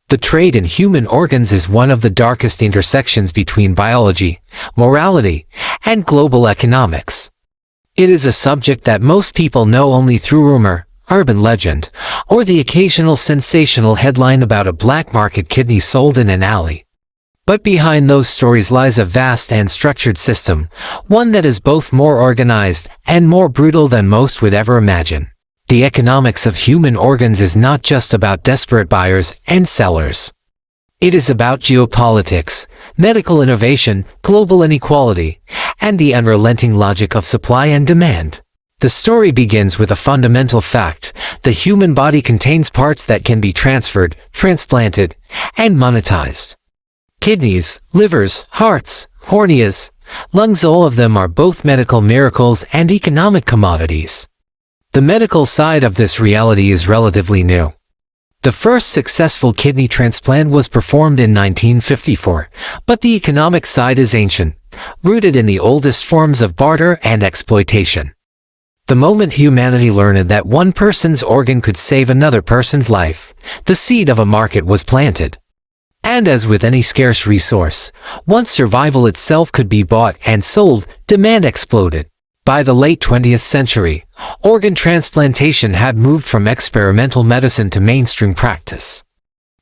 The trade in human organs is one of the darkest intersections between biology, morality, and global economics. It is a subject that most people know only through rumor, urban legend, or the occasional sensational headline about a black market kidney sold in an alley. But behind those stories lies a vast and structured system, one that is both more organized and more brutal than most would ever imagine. The economics of human organs is not just about desperate buyers and sellers. It is about geopolitics, medical innovation, global inequality, and the unrelenting logic of supply and demand. The story begins with a fundamental fact: the human body contains parts that can be transferred, transplanted, and monetized. Kidneys, livers, hearts, corneas, lungs, all of them are both medical miracles and economic commodities. The medical side of this reality is relatively new. The first successful kidney transplant was performed in 1954, but the economic side is ancient, rooted in the oldest forms of barter and exploitation. The moment humanity learned that one person's organ could save another person's life, the seed of a market was planted. And as with any scarce resource, once survival itself could be bought and sold, demand exploded. By the late 20th century, organ transplantation had moved from experimental medicine to mainstream practice.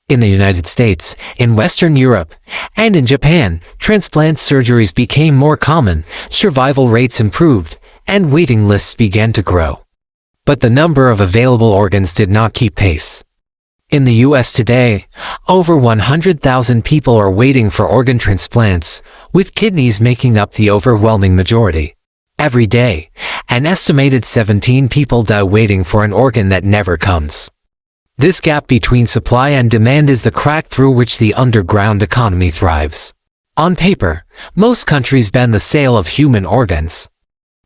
In the United States, in Western Europe, and in Japan, transplant surgeries became more common, survival rates improved, and waiting lists began to grow. But the number of available organs did not keep pace. In the U.S. today, over 100,000 people are waiting for organ transplants, with kidneys making up the overwhelming majority. Every day, an estimated 17 people die waiting for an organ that never comes. This gap between supply and demand is the crack through which the underground economy thrives. On paper, most countries ban the sale of human organs.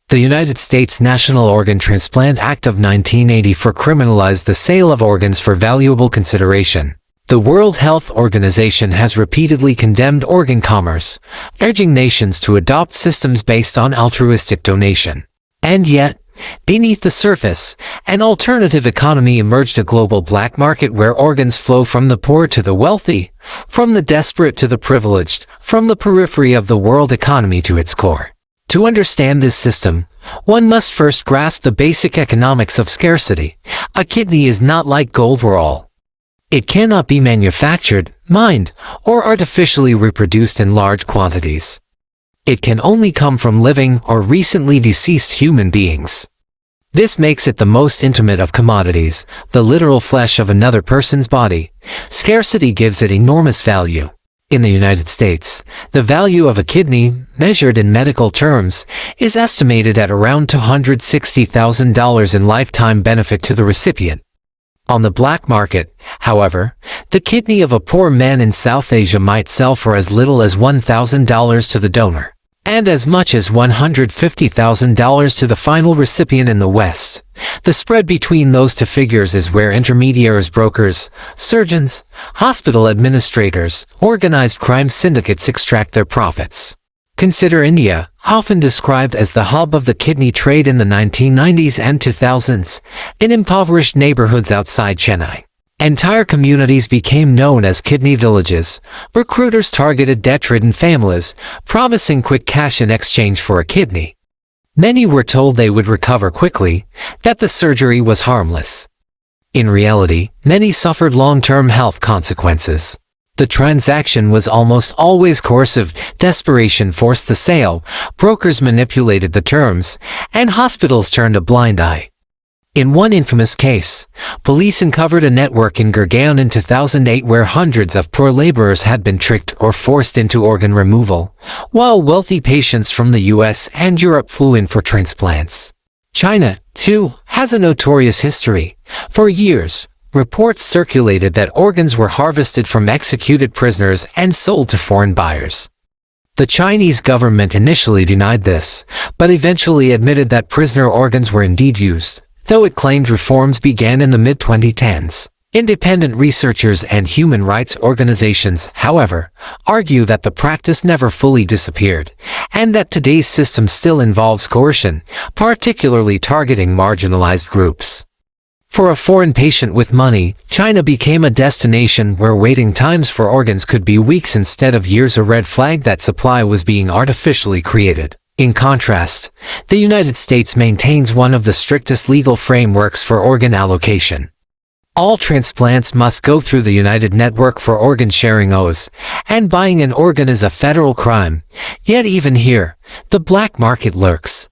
The United States National Organ Transplant Act of 1984 criminalized the sale of organs for valuable consideration. The World Health Organization has repeatedly condemned organ commerce, urging nations to adopt systems based on altruistic donation. And yet, beneath the surface, an alternative economy emerged: a global black market where organs flow from the poor to the wealthy, from the desperate to the privileged, from the periphery of the world economy to its core. To understand this system, one must first grasp the basic economics of scarcity. A kidney is not like gold or oil. It cannot be manufactured, mined, or artificially reproduced in large quantities. It can only come from living or recently deceased human beings. This makes it the most intimate of commodities, the literal flesh of another person's body. Scarcity gives it enormous value. In the United States, the value of a kidney, measured in medical terms, is estimated at around $260,000 in lifetime benefit to the recipient. On the black market, however, the kidney of a poor man in South Asia might sell for as little as $1,000 to the donor, and as much as $150,000 to the final recipient in the West. The spread between those two figures is where intermediaries, brokers, surgeons, hospital administrators, organized crime syndicates extract their profits. Consider India, often described as the hub of the kidney trade in the 1990s and 2000s, in impoverished neighborhoods outside Chennai. Entire communities became known as kidney villages. Recruiters targeted debt-ridden families, promising quick cash in exchange for a kidney. Many were told they would recover quickly, that the surgery was harmless. In reality, many suffered long-term health consequences. The transaction was almost always coercive. Desperation forced the sale, brokers manipulated the terms, and hospitals turned a blind eye. In one infamous case, police uncovered a network in Gurgaon in 2008 where hundreds of poor laborers had been tricked or forced into organ removal, while wealthy patients from the US and Europe flew in for transplants. China, too, has a notorious history. For years, reports circulated that organs were harvested from executed prisoners and sold to foreign buyers. The Chinese government initially denied this, but eventually admitted that prisoner organs were indeed used, though it claimed reforms began in the mid-2010s. Independent researchers and human rights organizations, however, argue that the practice never fully disappeared, and that today's system still involves coercion, particularly targeting marginalized groups. For a foreign patient with money, China became a destination where waiting times for organs could be weeks instead of years, a red flag that supply was being artificially created. In contrast, the United States maintains one of the strictest legal frameworks for organ allocation. All transplants must go through the United Network for Organ Sharing (OS), and buying an organ is a federal crime. Yet even here, the black market lurks.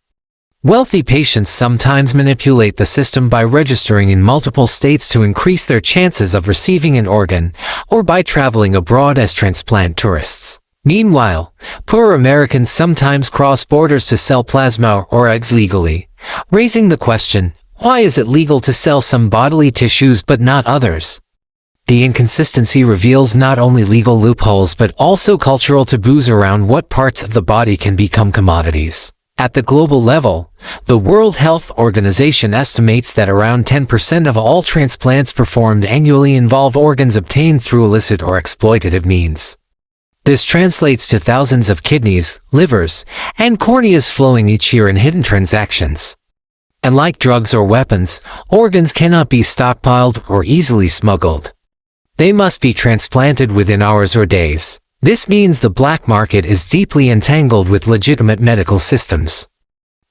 Wealthy patients sometimes manipulate the system by registering in multiple states to increase their chances of receiving an organ, or by traveling abroad as transplant tourists. Meanwhile, poor Americans sometimes cross borders to sell plasma or eggs legally, raising the question, why is it legal to sell some bodily tissues but not others? The inconsistency reveals not only legal loopholes but also cultural taboos around what parts of the body can become commodities. At the global level, the World Health Organization estimates that around 10% of all transplants performed annually involve organs obtained through illicit or exploitative means. This translates to thousands of kidneys, livers, and corneas flowing each year in hidden transactions. And like drugs or weapons, organs cannot be stockpiled or easily smuggled. They must be transplanted within hours or days. This means the black market is deeply entangled with legitimate medical systems.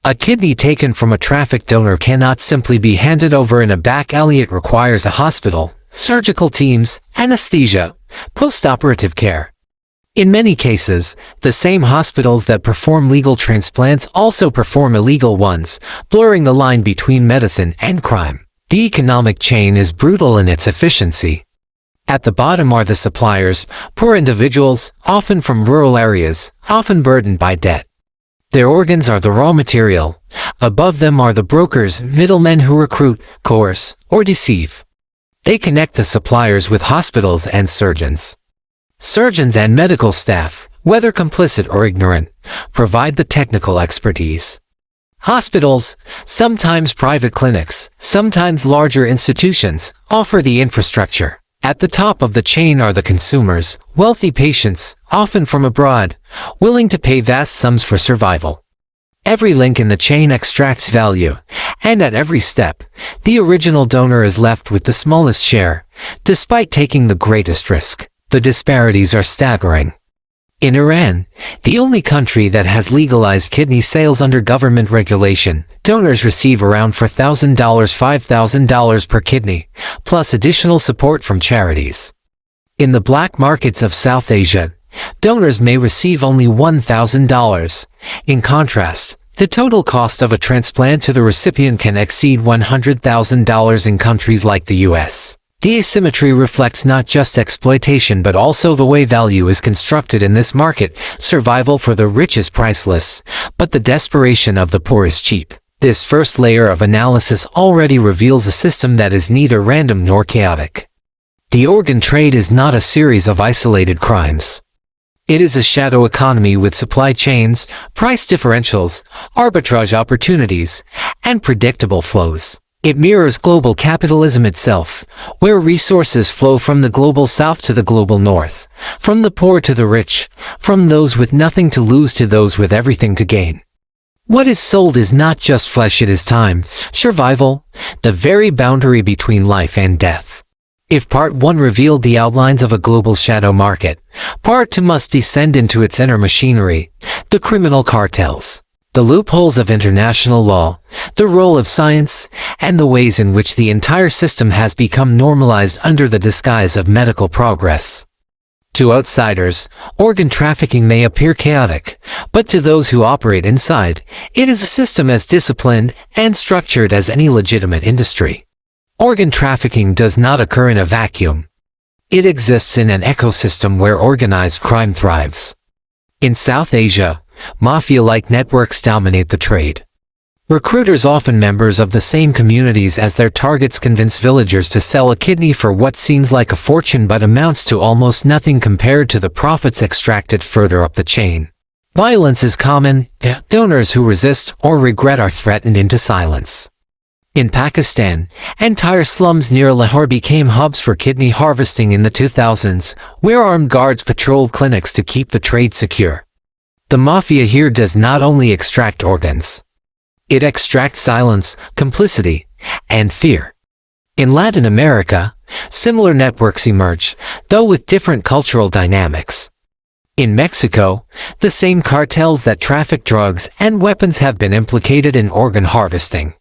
A kidney taken from a trafficked donor cannot simply be handed over in a back alley. It requires a hospital, surgical teams, anesthesia, post-operative care. In many cases, the same hospitals that perform legal transplants also perform illegal ones, blurring the line between medicine and crime. The economic chain is brutal in its efficiency. At the bottom are the suppliers, poor individuals, often from rural areas, often burdened by debt. Their organs are the raw material. Above them are the brokers, middlemen who recruit, coerce, or deceive. They connect the suppliers with hospitals and surgeons. Surgeons and medical staff, whether complicit or ignorant, provide the technical expertise. Hospitals, sometimes private clinics, sometimes larger institutions, offer the infrastructure. At the top of the chain are the consumers, wealthy patients, often from abroad, willing to pay vast sums for survival. Every link in the chain extracts value, and at every step, the original donor is left with the smallest share, despite taking the greatest risk. The disparities are staggering. In Iran, the only country that has legalized kidney sales under government regulation, donors receive around $4,000 $5,000 per kidney, plus additional support from charities. In the black markets of South Asia, donors may receive only $1,000. In contrast, the total cost of a transplant to the recipient can exceed $100,000 in countries like the US. The asymmetry reflects not just exploitation but also the way value is constructed in this market. Survival for the rich is priceless, but the desperation of the poor is cheap. This first layer of analysis already reveals a system that is neither random nor chaotic. The organ trade is not a series of isolated crimes. It is a shadow economy with supply chains, price differentials, arbitrage opportunities, and predictable flows. It mirrors global capitalism itself, where resources flow from the global south to the global north, from the poor to the rich, from those with nothing to lose to those with everything to gain. What is sold is not just flesh, it is time, survival, the very boundary between life and death. If Part 1 revealed the outlines of a global shadow market, Part 2 must descend into its inner machinery, the criminal cartels, the loopholes of international law, the role of science, and the ways in which the entire system has become normalized under the disguise of medical progress. To outsiders, organ trafficking may appear chaotic, but to those who operate inside, it is a system as disciplined and structured as any legitimate industry. Organ trafficking does not occur in a vacuum. It exists in an ecosystem where organized crime thrives. In South Asia, mafia-like networks dominate the trade. Recruiters, often members of the same communities as their targets, convince villagers to sell a kidney for what seems like a fortune but amounts to almost nothing compared to the profits extracted further up the chain. Violence is common. Donors who resist or regret are threatened into silence. In Pakistan, entire slums near Lahore became hubs for kidney harvesting in the 2000s, where armed guards patrolled clinics to keep the trade secure. The mafia here does not only extract organs. It extracts silence, complicity, and fear. In Latin America, similar networks emerge, though with different cultural dynamics. In Mexico, the same cartels that traffic drugs and weapons have been implicated in organ harvesting.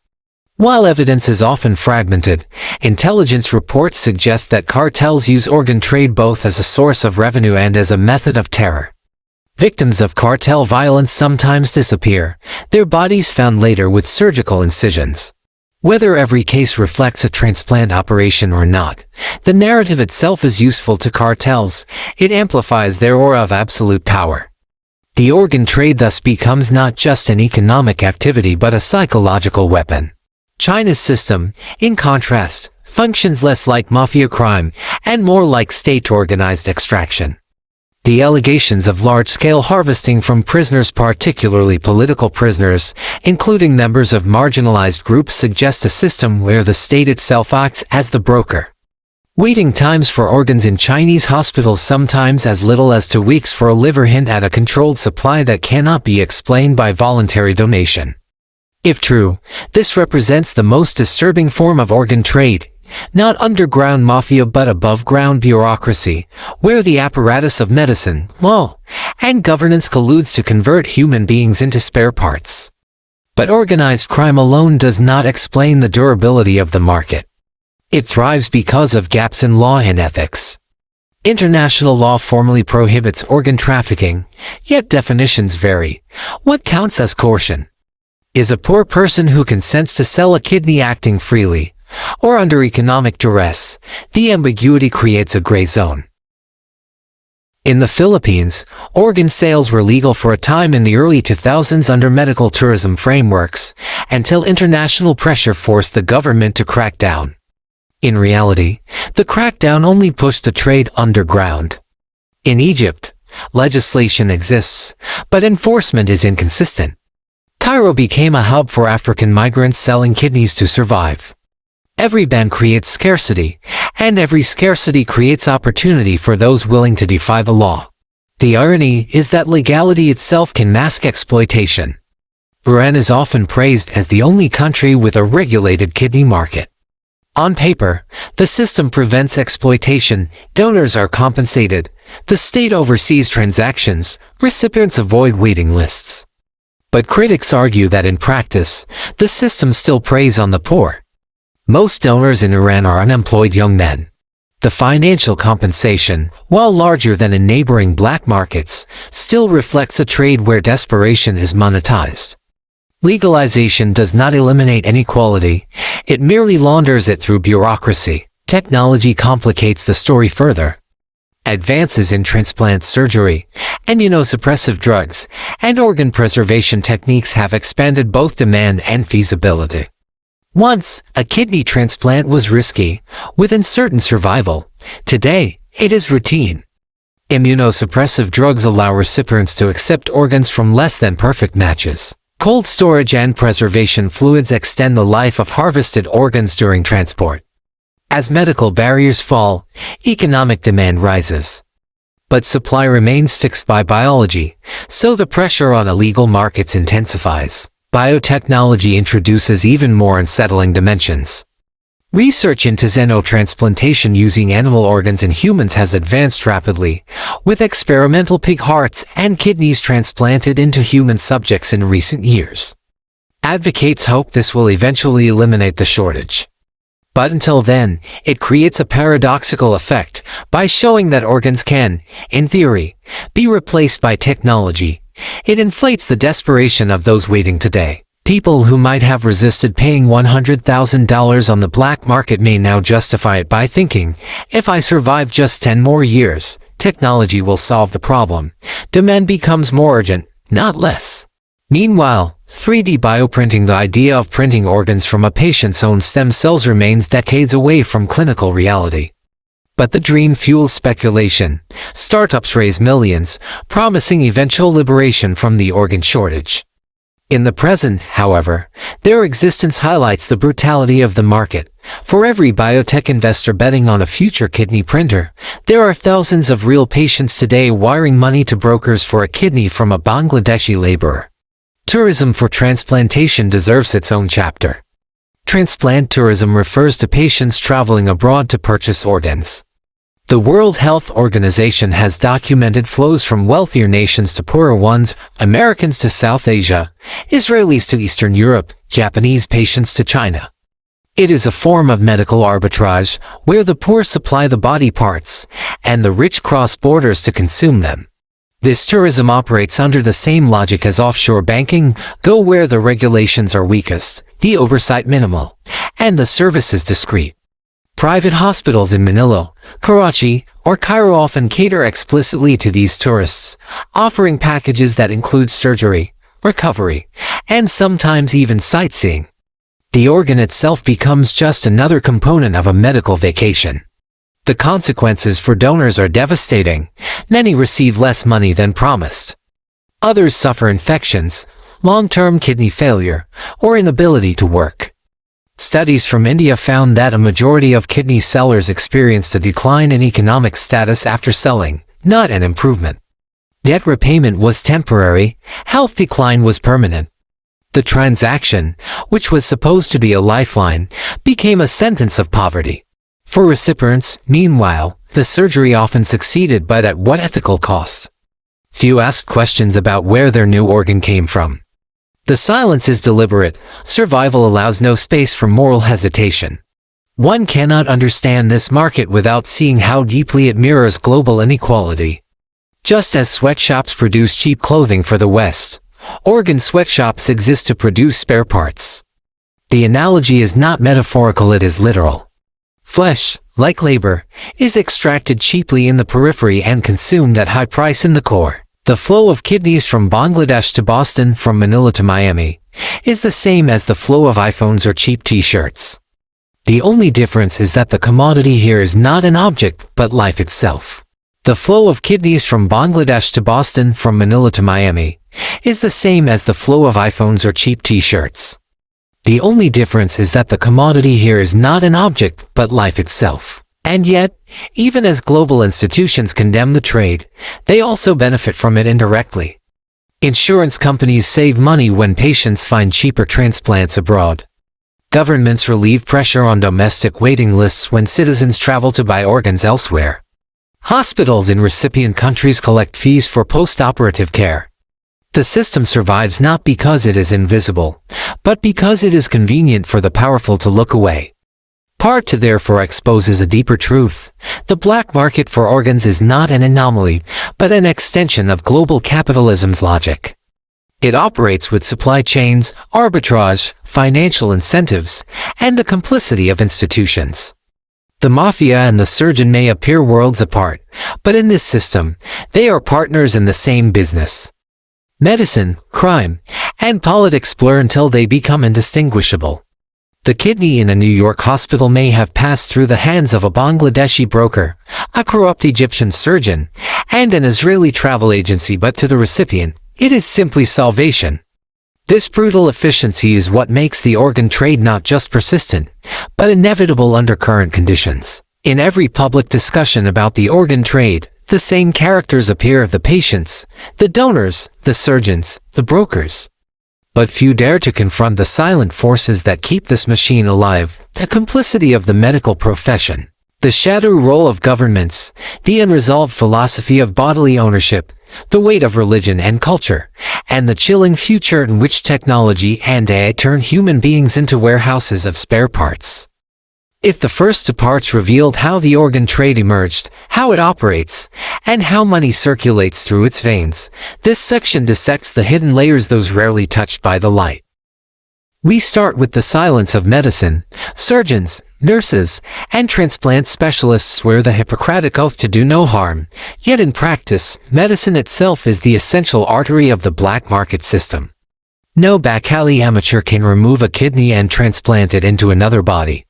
While evidence is often fragmented, intelligence reports suggest that cartels use organ trade both as a source of revenue and as a method of terror. Victims of cartel violence sometimes disappear, their bodies found later with surgical incisions. Whether every case reflects a transplant operation or not, the narrative itself is useful to cartels. It amplifies their aura of absolute power. The organ trade thus becomes not just an economic activity but a psychological weapon. China's system, in contrast, functions less like mafia crime and more like state-organized extraction. The allegations of large-scale harvesting from prisoners, particularly political prisoners, including members of marginalized groups, suggest a system where the state itself acts as the broker. Waiting times for organs in Chinese hospitals sometimes as little as 2 weeks for a liver, hint at a controlled supply that cannot be explained by voluntary donation. If true, this represents the most disturbing form of organ trade. Not underground mafia but above-ground bureaucracy, where the apparatus of medicine, law, and governance colludes to convert human beings into spare parts. But organized crime alone does not explain the durability of the market. It thrives because of gaps in law and ethics. International law formally prohibits organ trafficking, yet definitions vary. What counts as coercion? Is a poor person who consents to sell a kidney acting freely, or under economic duress? The ambiguity creates a gray zone. In the Philippines, organ sales were legal for a time in the early 2000s under medical tourism frameworks, until international pressure forced the government to crack down. In reality, the crackdown only pushed the trade underground. In Egypt, legislation exists, but enforcement is inconsistent. Cairo became a hub for African migrants selling kidneys to survive. Every ban creates scarcity, and every scarcity creates opportunity for those willing to defy the law. The irony is that legality itself can mask exploitation. Iran is often praised as the only country with a regulated kidney market. On paper, the system prevents exploitation, donors are compensated, the state oversees transactions, recipients avoid waiting lists. But critics argue that in practice, the system still preys on the poor. Most donors in Iran are unemployed young men. The financial compensation, while larger than in neighboring black markets, still reflects a trade where desperation is monetized. Legalization does not eliminate inequality, it merely launders it through bureaucracy. Technology complicates the story further. Advances in transplant surgery, immunosuppressive drugs, and organ preservation techniques have expanded both demand and feasibility. Once, a kidney transplant was risky, with uncertain survival. Today, it is routine. Immunosuppressive drugs allow recipients to accept organs from less than perfect matches. Cold storage and preservation fluids extend the life of harvested organs during transport. As medical barriers fall, economic demand rises. But supply remains fixed by biology, so the pressure on illegal markets intensifies. Biotechnology introduces even more unsettling dimensions. Research into xenotransplantation using animal organs in humans has advanced rapidly, with experimental pig hearts and kidneys transplanted into human subjects in recent years. Advocates hope this will eventually eliminate the shortage. But until then, it creates a paradoxical effect by showing that organs can, in theory, be replaced by technology. It inflates the desperation of those waiting today. People who might have resisted paying $100,000 on the black market may now justify it by thinking, if I survive just 10 more years, technology will solve the problem. Demand becomes more urgent, not less. Meanwhile, 3D bioprinting, the idea of printing organs from a patient's own stem cells, remains decades away from clinical reality. But the dream fuels speculation. Startups raise millions, promising eventual liberation from the organ shortage. In the present, however, their existence highlights the brutality of the market. For every biotech investor betting on a future kidney printer, there are thousands of real patients today wiring money to brokers for a kidney from a Bangladeshi laborer. Tourism for transplantation deserves its own chapter. Transplant tourism refers to patients traveling abroad to purchase organs. The World Health Organization has documented flows from wealthier nations to poorer ones, Americans to South Asia, Israelis to Eastern Europe, Japanese patients to China. It is a form of medical arbitrage, where the poor supply the body parts, and the rich cross borders to consume them. This tourism operates under the same logic as offshore banking: go where the regulations are weakest, the oversight minimal, and the services discreet. Private hospitals in Manila, Karachi, or Cairo often cater explicitly to these tourists, offering packages that include surgery, recovery, and sometimes even sightseeing. The organ itself becomes just another component of a medical vacation. The consequences for donors are devastating. Many receive less money than promised. Others suffer infections, long-term kidney failure, or inability to work. Studies from India found that a majority of kidney sellers experienced a decline in economic status after selling, not an improvement. Debt repayment was temporary, health decline was permanent. The transaction, which was supposed to be a lifeline, became a sentence of poverty. For recipients, meanwhile, the surgery often succeeded, but at what ethical cost? Few asked questions about where their new organ came from. The silence is deliberate. Survival allows no space for moral hesitation. One cannot understand this market without seeing how deeply it mirrors global inequality. Just as sweatshops produce cheap clothing for the West, organ sweatshops exist to produce spare parts. The analogy is not metaphorical, it is literal. Flesh, like labor, is extracted cheaply in the periphery and consumed at high price in the core. The flow of kidneys from Bangladesh to Boston, from Manila to Miami, is the same as the flow of iPhones or cheap t-shirts. The only difference is that the commodity here is not an object, but life itself. The flow of kidneys from Bangladesh to Boston, from Manila to Miami, is the same as the flow of iPhones or cheap t-shirts. The only difference is that the commodity here is not an object, but life itself. And yet, even as global institutions condemn the trade, they also benefit from it indirectly. Insurance companies save money when patients find cheaper transplants abroad. Governments relieve pressure on domestic waiting lists when citizens travel to buy organs elsewhere. Hospitals in recipient countries collect fees for post-operative care. The system survives not because it is invisible, but because it is convenient for the powerful to look away. Part 2 therefore exposes a deeper truth. The black market for organs is not an anomaly, but an extension of global capitalism's logic. It operates with supply chains, arbitrage, financial incentives, and the complicity of institutions. The mafia and the surgeon may appear worlds apart, but in this system, they are partners in the same business. Medicine, crime, and politics blur until they become indistinguishable. The kidney in a New York hospital may have passed through the hands of a Bangladeshi broker, a corrupt Egyptian surgeon, and an Israeli travel agency, but to the recipient, it is simply salvation. This brutal efficiency is what makes the organ trade not just persistent, but inevitable under current conditions. In every public discussion about the organ trade, the same characters appear: the patients, the donors, the surgeons, the brokers. But few dare to confront the silent forces that keep this machine alive: the complicity of the medical profession, the shadowy role of governments, the unresolved philosophy of bodily ownership, the weight of religion and culture, and the chilling future in which technology and AI turn human beings into warehouses of spare parts. If the first two parts revealed how the organ trade emerged, how it operates, and how money circulates through its veins, this section dissects the hidden layers, those rarely touched by the light. We start with the silence of medicine. Surgeons, nurses, and transplant specialists swear the Hippocratic oath to do no harm, yet in practice, medicine itself is the essential artery of the black market system. No backalley amateur can remove a kidney and transplant it into another body.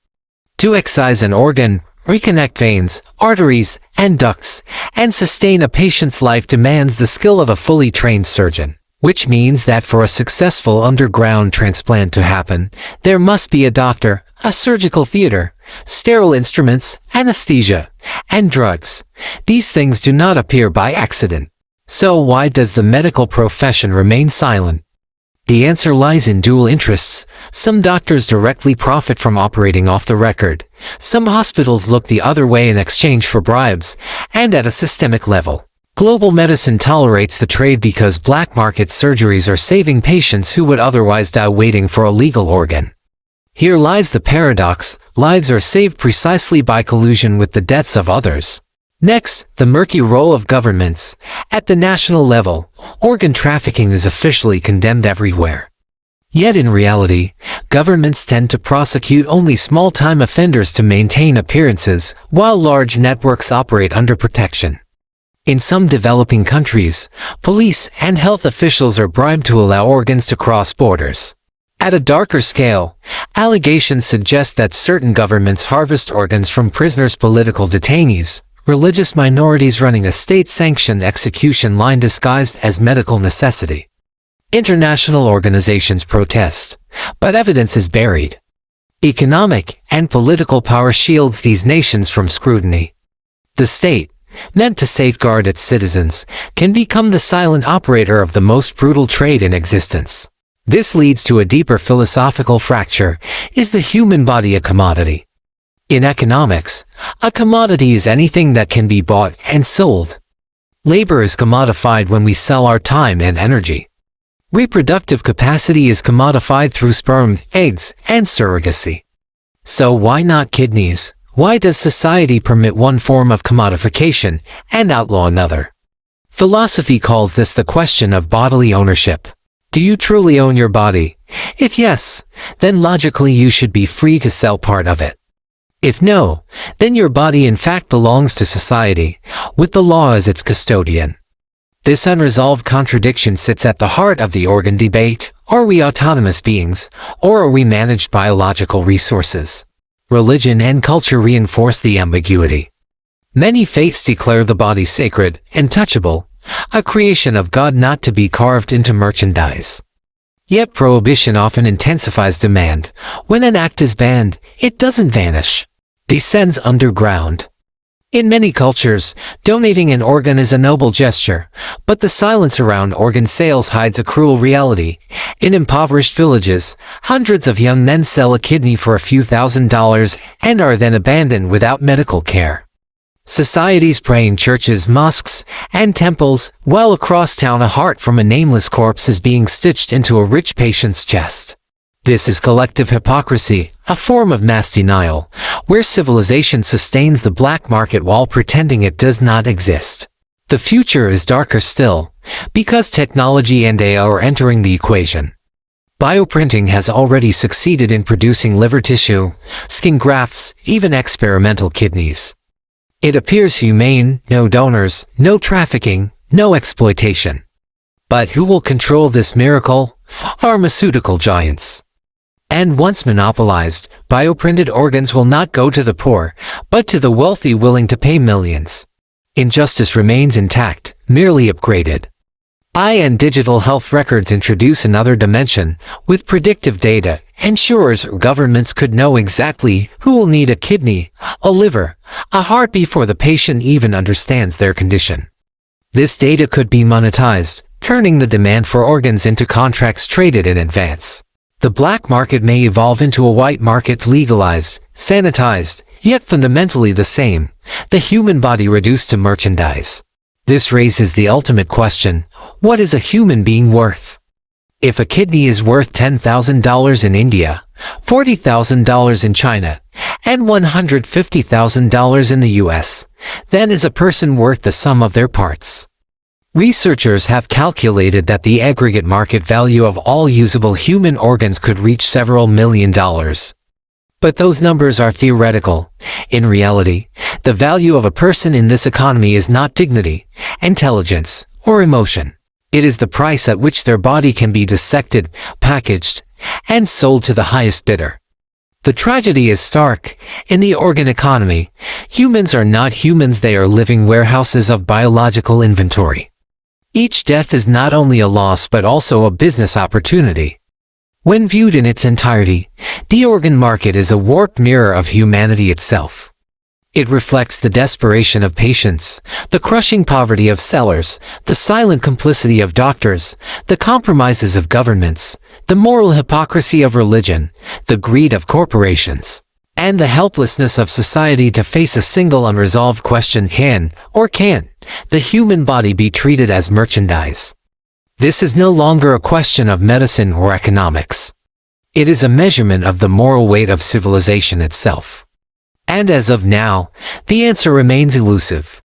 To excise an organ, reconnect veins, arteries, and ducts, and sustain a patient's life demands the skill of a fully trained surgeon, which means that for a successful underground transplant to happen, there must be a doctor, a surgical theater, sterile instruments, anesthesia, and drugs. These things do not appear by accident. So why does the medical profession remain silent? The answer lies in dual interests. Some doctors directly profit from operating off the record. Some hospitals look the other way in exchange for bribes, and at a systemic level, global medicine tolerates the trade because black market surgeries are saving patients who would otherwise die waiting for a legal organ. Here lies the paradox: lives are saved precisely by collusion with the deaths of others. Next, the murky role of governments. At the national level, organ trafficking is officially condemned everywhere. Yet in reality, governments tend to prosecute only small-time offenders to maintain appearances, while large networks operate under protection. In some developing countries, police and health officials are bribed to allow organs to cross borders. At a darker scale, allegations suggest that certain governments harvest organs from prisoners, political detainees, religious minorities, running a state-sanctioned execution line disguised as medical necessity. International organizations protest, but evidence is buried. Economic and political power shields these nations from scrutiny. The state, meant to safeguard its citizens, can become the silent operator of the most brutal trade in existence. This leads to a deeper philosophical fracture. Is the human body a commodity? In economics, a commodity is anything that can be bought and sold. Labor is commodified when we sell our time and energy. Reproductive capacity is commodified through sperm, eggs, and surrogacy. So why not kidneys? Why does society permit one form of commodification and outlaw another? Philosophy calls this the question of bodily ownership. Do you truly own your body? If yes, then logically you should be free to sell part of it. If no, then your body in fact belongs to society, with the law as its custodian. This unresolved contradiction sits at the heart of the organ debate. Are we autonomous beings, or are we managed biological resources? Religion and culture reinforce the ambiguity. Many faiths declare the body sacred, untouchable, a creation of God not to be carved into merchandise. Yet prohibition often intensifies demand. When an act is banned, it doesn't vanish. Descends underground. In many cultures, donating an organ is a noble gesture, but the silence around organ sales hides a cruel reality. In impoverished villages, hundreds of young men sell a kidney for a few $1,000s and are then abandoned without medical care. Societies pray in churches, mosques, and temples, while across town a heart from a nameless corpse is being stitched into a rich patient's chest. This is collective hypocrisy, a form of mass denial, where civilization sustains the black market while pretending it does not exist. The future is darker still, because technology and AI are entering the equation. Bioprinting has already succeeded in producing liver tissue, skin grafts, even experimental kidneys. It appears humane: no donors, no trafficking, no exploitation. But who will control this miracle? Pharmaceutical giants. And once monopolized, bioprinted organs will not go to the poor, but to the wealthy willing to pay millions. Injustice remains intact, merely upgraded. AI and digital health records introduce another dimension. With predictive data, insurers or governments could know exactly who will need a kidney, a liver, a heart before the patient even understands their condition. This data could be monetized, turning the demand for organs into contracts traded in advance. The black market may evolve into a white market, legalized, sanitized, yet fundamentally the same: the human body reduced to merchandise. This raises the ultimate question: what is a human being worth? If a kidney is worth $10,000 in India, $40,000 in China, and $150,000 in the US, then is a person worth the sum of their parts? Researchers have calculated that the aggregate market value of all usable human organs could reach several $million. But those numbers are theoretical. In reality, the value of a person in this economy is not dignity, intelligence, or emotion. It is the price at which their body can be dissected, packaged, and sold to the highest bidder. The tragedy is stark. In the organ economy, humans are not humans, they are living warehouses of biological inventory. Each death is not only a loss but also a business opportunity. When viewed in its entirety, the organ market is a warped mirror of humanity itself. It reflects the desperation of patients, the crushing poverty of sellers, the silent complicity of doctors, the compromises of governments, the moral hypocrisy of religion, the greed of corporations, and the helplessness of society to face a single unresolved question: can the human body be treated as merchandise? This is no longer a question of medicine or economics. It is a measurement of the moral weight of civilization itself. And as of now, the answer remains elusive.